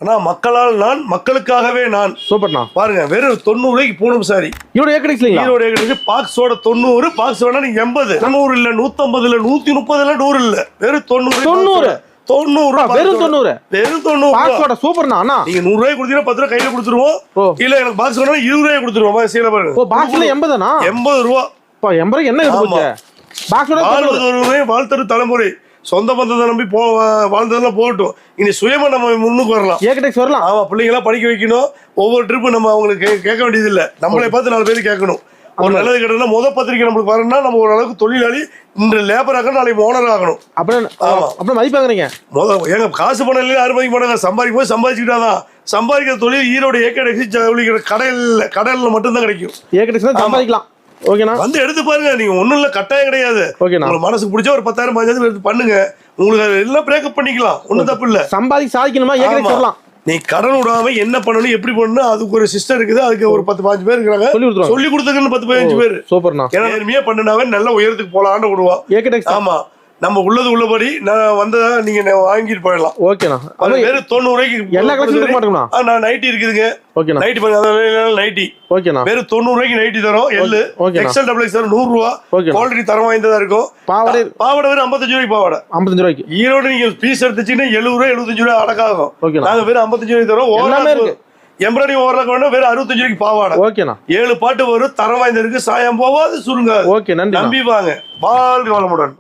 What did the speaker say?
ஆனா மக்களால் நான், மக்களுக்காகவே நான். சூப்பர்ண்ணா. பாருங்க வெறும் 90 ரூபாய்க்கு பூனம் சாரி. ஈரோடு ஏக்கடிக்ஸ்லீங்களா? ஈரோடு ஏக்கடிக்ஸ் பாக்ஸோட 90, பாக்ஸ் வேணா நீங்க 80. 90 இல்ல, 150 இல்ல, 130 இல்ல, 100 இல்ல, வெறும் 90. 90 வெறும் 90. வெறும் 90 பாக்ஸோட சூப்பர்ண்ணா. அண்ணா நீங்க 100 ரூபாய் கொடுத்தீங்கன்னா 10 ரூபாய் கையில கொடுத்துருவோம். இல்ல எனக்கு பாக்ஸ் வேணா 20 ரூபாய் கொடுத்துருவோம். சீல பாருங்க. ஓ பாக்ஸ்ல 80ண்ணா? 80 ரூபாய். 80 ரூபாய் என்ன எடுத்து போச்சு? பாக்ஸோட வாழ்த்தரு தலைமுறை சொந்த பந்தத்தை நம்பி வாழ்ந்ததெல்லாம் போகட்டும். இனி சுயமா நம்ம முன்னுக்கு வரலாம். ஏக்கடெக்ஸ் வரலாம். ஆமா, பிள்ளைங்களா படிக்க வைக்கணும். ஒவ்வொரு ட்ரிப்பு நம்ம அவங்களுக்கு கேட்க வேண்டியது இல்லை. நம்மளை பார்த்து 4 பேர் கேட்கணும். ஒரு நல்லது கேட்டா முத பத்திரிக்கை நம்மளுக்கு வரணும்னா நம்ம ஓரளவுக்கு தொழிலாளி, இன்று லேபர் ஆகணும், நாளைக்கு ஓனர் ஆகணும். அப்புறம் மதிப்பாங்க. ஏங்க காசு பணம் இல்லையா யாரும் மதிக்க மாட்டாங்க. சம்பாதிக்கும் போது சம்பாதிச்சுக்கிட்டாதான். சம்பாதிக்கிற தொழில் ஈரோடு ஏக்கடெக்ஸ் கடல்ல மட்டும்தான் கிடைக்கும். ஏக்கடெக்ஸ் சம்பாதிக்கலாம். ஓகேண்ணா, வந்து எடுத்து பாருங்க. நீங்க ஒண்ணும் இல்ல, கட்டாயம் கிடையாது. உங்களுக்கு மனசுக்கு பிடிச்சா ஒரு 10,000 15,000 எடுத்து பண்ணுங்க. உங்களுக்கு எல்லாம் பிரேக்கப் பண்ணிக்கலாம். ஒண்ணும் தப்பு இல்ல. சாதிக்கணுமா ஏக்கடெக்ஸ் வரலாம். நீ கடன் விடாம என்ன பண்ணணும், எப்படி பண்ணணும், அதுக்கு ஒரு சிஸ்டம் இருக்குது. அதுக்கு ஒரு 10-15 பேர் இருக்காங்க. சொல்லி கொடுத்துருக்குன்னு 10-15 பேர். சூப்பர்ண்ணா. நேர்மையா பண்ணினாவே நல்ல உயரத்துக்கு போலான்னு விடுவோம். ஏக்கடெக்ஸ். ஆமா, நம்ம உள்ளது உள்ளபடி நான் வந்ததா நீங்க வாங்கிட்டு போயிடலாம். ஓகேண்ணா. அது வேற 90 ரூபாய்க்கு எல்லா கலெக்ஷனும் இருக்க மாட்டோம்னா? நான் நைட்டி இருக்குதுங்க. ஓகேண்ணா. நைட்டி பாருங்க, நைட்டி. ஓகேண்ணா. வேற 90 ரூபாய்க்கு நைட்டி தரோம். எல்லு எக்ஸ்எல் டபுள் எக்ஸ்எல் 100 ரூபா. குவாலிட்டி தரம் வாய்ந்ததா இருக்கும். பாவாடை வேற 55 ரூபாய்க்கு பாவாடை. 55 ரூபாய்க்கு. ஈரோடு நீங்க பீஸ் எடுத்துச்சீங்கன்னா 70 ரூபாய் 75 ரூபாய் அடக்காகும். நாங்க வேற 55 ரூபாய்க்கு தரோம். எம்ப்ராய்டரி ஓவர்லாக் வேணும், வேற 65 ரூபாய்க்கு பாவாடை. ஓகேண்ணா. 7 பாட்டு வரும். தரம் வாய்ந்த இருக்கு, சாயம் போவாது, சுருங்காது. ஓகே, நன்றி. நம்பி வாங்க. வாழ்க வளமுடன்.